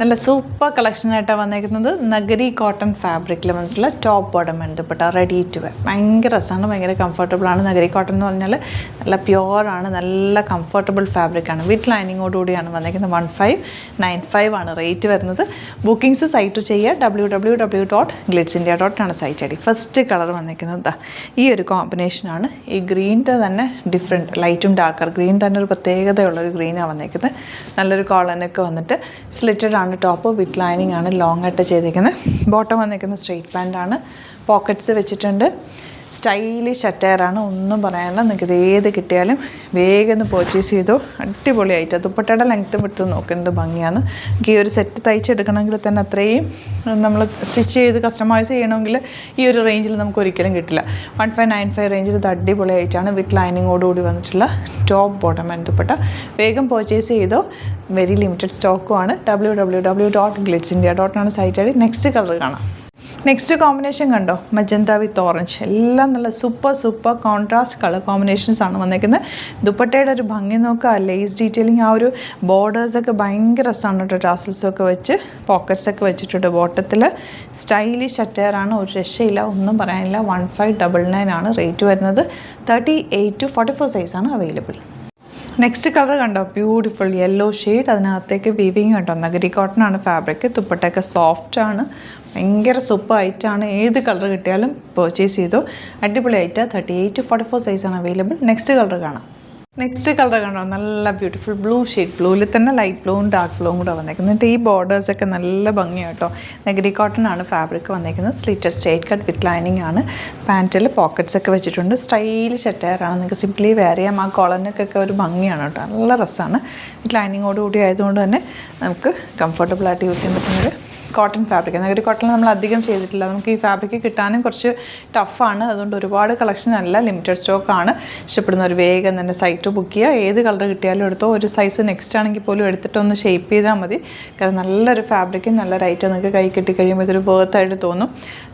നല്ല സൂപ്പർ കളക്ഷനായിട്ടാണ് വന്നേക്കുന്നത്. നഗരി കോട്ടൺ ഫാബ്രിക്കിൽ വന്നിട്ടുള്ള ടോപ്പ് ബോട്ടം ബന്ധപ്പെട്ട റെഡി ടു വെയർ. ഭയങ്കര രസമാണ്, ഭയങ്കര കംഫർട്ടബിളാണ്. നഗരി കോട്ടൺ എന്ന് പറഞ്ഞാൽ നല്ല പ്യുവറാണ്, നല്ല കംഫർട്ടബിൾ ഫാബ്രിക്കാണ്. വിത്ത് ലൈനിങ്ങോടുകൂടിയാണ് വന്നേക്കുന്നത്. 1595 ആണ് റേറ്റ് വരുന്നത്. ബുക്കിംഗ്സ് സൈറ്റ് ചെയ്യുക. www.glitzindia.com ആണ് site I D. First colour വന്നേക്കുന്നത് ഈ ഒരു കോമ്പിനേഷനാണ്. ഈ ഗ്രീനിൻ്റെ തന്നെ ഡിഫറെൻറ്റ്, ലൈറ്റും ഡാർക്കർ ഗ്രീൻ തന്നെ ഒരു പ്രത്യേകതയുള്ളൊരു ഗ്രീനാണ് വന്നേക്കുന്നത്. നല്ലൊരു കോളനൊക്കെ വന്നിട്ട് സ്ലിറ്റഡ് ആണ്. ടോപ്പ് വിത്ത് ലൈനിങ് ആണ്, ലോങ് ആയിട്ട് ചെയ്തിരിക്കുന്നത്. ബോട്ടം വന്നിരിക്കുന്നത് സ്ട്രെയിറ്റ് പാൻ്റാണ്, പോക്കറ്റ്സ് വെച്ചിട്ടുണ്ട്. സ്റ്റൈലിഷ് അറ്റയറാണ്, ഒന്നും പറയാനില്ല. നിങ്ങൾക്ക് ഇത് ഏത് കിട്ടിയാലും വേഗം ഒന്ന് പർച്ചേസ് ചെയ്തോ. അടിപൊളിയായിട്ട് ദുപ്പട്ടയുടെ ലെങ്ത്ത് വിട്ട് നോക്കുന്നത് ഭംഗിയാണ്. ഈ ഒരു സെറ്റ് തയ്ച്ചെടുക്കണമെങ്കിൽ തന്നെ അത്രയും നമ്മൾ സ്റ്റിച്ച് ചെയ്ത് കസ്റ്റമൈസ് ചെയ്യണമെങ്കിൽ ഈ ഒരു റേഞ്ചിൽ നമുക്ക് ഒരിക്കലും കിട്ടില്ല. 1595 റേഞ്ചിൽ ഇത് അടിപൊളിയായിട്ടാണ് വിത്ത് ലൈനിങ്ങോടുകൂടി വന്നിട്ടുള്ള ടോപ്പ് ബോട്ടം ബന്ധപ്പെട്ട. വേഗം പർച്ചേസ് ചെയ്തോ. വെരി ലിമിറ്റഡ് സ്റ്റോക്കുമാണ്. www.glitzindia.com ആണ് site I D. Next colour കാണാം. നെക്സ്റ്റ് കോമ്പിനേഷൻ കണ്ടോ, മജന്ത വിത്ത് ഓറഞ്ച്. എല്ലാം നല്ല സൂപ്പർ കോൺട്രാസ്റ്റ് കളർ കോമ്പിനേഷൻസ് ആണ് വന്നിരിക്കുന്നത്. ദുപ്പട്ടയുടെ ഒരു ഭംഗി നോക്കുക, ലേസ് ഡീറ്റെയിലിംഗ്, ആ ഒരു ബോർഡേഴ്സൊക്കെ ഭയങ്കര രസമാണ് കേട്ടോ. ടാസൽസൊക്കെ വെച്ച് പോക്കറ്റ്സൊക്കെ വെച്ചിട്ടുണ്ട്. ബോട്ടത്തിൽ സ്റ്റൈലിഷ് അറ്റയറാണ്, ഒരു രക്ഷയില്ല, ഒന്നും പറയാനില്ല. 1599 ആണ് റേറ്റ് വരുന്നത്. 38 to 44 സൈസാണ് അവൈലബിൾ. നെക്സ്റ്റ് കളർ കണ്ടോ, ബ്യൂട്ടിഫുൾ യെല്ലോ ഷെയ്ഡ്. അതിനകത്തേക്ക് വീവിങ് കണ്ടോ, നഗരി കോട്ടൺ ആണ് ഫാബ്രിക്. ദുപ്പട്ടയൊക്കെ സോഫ്റ്റ് ആണ്, ഭയങ്കര സൂപ്പർ ഐറ്റാണ്. ഏത് കളർ കിട്ടിയാലും പർച്ചേസ് ചെയ്തോ. അടിപൊളി ഐറ്റാണ്. 38 to 44 സൈസാണ് അവൈലബിൾ. നെക്സ്റ്റ് കളർ കാണാം. നെക്സ്റ്റ് കളർ കണ്ടോ, നല്ല ബ്യൂട്ടിഫുൾ ബ്ലൂ ഷെയ്ഡ്. ബ്ലൂവിൽ തന്നെ ലൈറ്റ് ബ്ലൂവും ഡാർക്ക് ബ്ലൂവും കൂടെ വന്നേക്കുന്നത്. എന്നിട്ട് ഈ ബോർഡേഴ്സൊക്കെ നല്ല ഭംഗിയാണ് കേട്ടോ. നഗരി കോട്ടൺ ആണ് ഫാബ്രിക് വന്നേക്കുന്നത്. Slitted straight cut with lining ആണ്. പാൻറ്റിൽ പോക്കറ്റ്സ് ഒക്കെ വെച്ചിട്ടുണ്ട്. സ്റ്റൈലിഷ് അറ്റയറാണ്, നിങ്ങൾക്ക് സിംപ്ലി വെയർ ചെയ്യാം. ആ കോളനൊക്കെ ഒരു ഭംഗിയാണ് കേട്ടോ, നല്ല രസമാണ്. വിത്ത് ലൈനിങ്ങോടുകൂടി ആയതുകൊണ്ട് തന്നെ നമുക്ക് കംഫർട്ടബിളായിട്ട് യൂസ് ചെയ്യാൻ പറ്റുന്നൊരു കോട്ടൺ ഫാബ്രിക്. നഗരി കോട്ടൺ നമ്മൾ അധികം ചെയ്തിട്ടില്ല. നമുക്ക് ഈ ഫാബ്രിക് കിട്ടാനും കുറച്ച് ടഫാണ്. അതുകൊണ്ട് ഒരുപാട് കളക്ഷൻ അല്ല, ലിമിറ്റഡ് സ്റ്റോക്കാണ്. ഇഷ്ടപ്പെടുന്ന ഒരു വേഗം തന്നെ സൈറ്റ് ബുക്ക് ചെയ്യുക. ഏത് കളർ കിട്ടിയാലും എടുത്തോ. ഒരു സൈസ് നെക്സ്റ്റ് ആണെങ്കിൽ പോലും എടുത്തിട്ടൊന്ന് ഷേപ്പ് ചെയ്താൽ മതി. കാരണം നല്ലൊരു ഫാബ്രിക്കും നല്ല റേറ്റ് നിങ്ങൾക്ക് കൈ കിട്ടി കഴിയുമ്പോൾ ഇതൊരു വേർത്തായിട്ട് തോന്നും.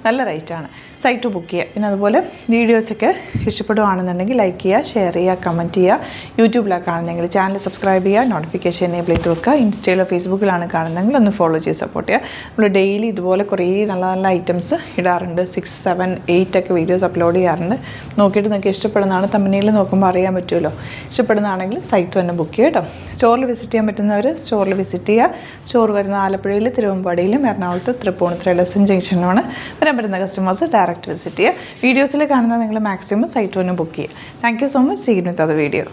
നല്ല റേറ്റാണ്. സൈറ്റ് ബുക്ക് ചെയ്യുക. പിന്നെ അതുപോലെ വീഡിയോസൊക്കെ ഇഷ്ടപ്പെടുകയാണെന്നുണ്ടെങ്കിൽ ലൈക്ക് ചെയ്യുക, ഷെയർ ചെയ്യുക, കമൻറ്റ് ചെയ്യുക. യൂട്യൂബിലാണ് കാണുന്നതെങ്കിൽ ചാനൽ സബ്സ്ക്രൈബ് ചെയ്യുക, നോട്ടിഫിക്കേഷൻ എനേബിൾ ചെയ്ത് വെക്കുക. ഇൻസ്റ്റയിലോ ഫേസ്ബുക്കിലാണ് കാണുന്നതെങ്കിൽ ഒന്ന് ഫോളോ ചെയ്ത് സപ്പോർട്ട് ചെയ്യുക. നമ്മൾ ഡെയിലി ഇതുപോലെ കുറേ നല്ല നല്ല ഐറ്റംസ് ഇടാറുണ്ട്. 6, 7, 8 ഒക്കെ വീഡിയോസ് അപ്ലോഡ് ചെയ്യാറുണ്ട്. നോക്കിയിട്ട് നിങ്ങൾക്ക് ഇഷ്ടപ്പെടുന്നതാണ്. തമ്പനയിൽ നോക്കുമ്പോൾ അറിയാൻ പറ്റുമല്ലോ. ഇഷ്ടപ്പെടുന്നതാണെങ്കിൽ സൈറ്റ് തന്നെ ബുക്ക് ചെയ്യുക കേട്ടോ. സ്റ്റോറിൽ വിസിറ്റ് ചെയ്യാൻ പറ്റുന്നവർ സ്റ്റോറിൽ വിസിറ്റ് ചെയ്യുക. സ്റ്റോർ വരുന്ന ആലപ്പുഴയിൽ, തിരുവമ്പാടിയിലും, എറണാകുളത്ത്, തൃപ്പൂണിത്തുറ ലെസൺ ജംഗ്ഷനിലുമാണ്. വരാൻ പറ്റുന്ന കസ്റ്റമേഴ്സ് ഡയറക്റ്റ് വിസിറ്റ് ചെയ്യുക. വീഡിയോസിൽ കാണുന്ന നിങ്ങൾ മാക്സിമം സൈറ്റ് തന്നെ ബുക്ക് ചെയ്യുക. Thank you so much. See you with other video.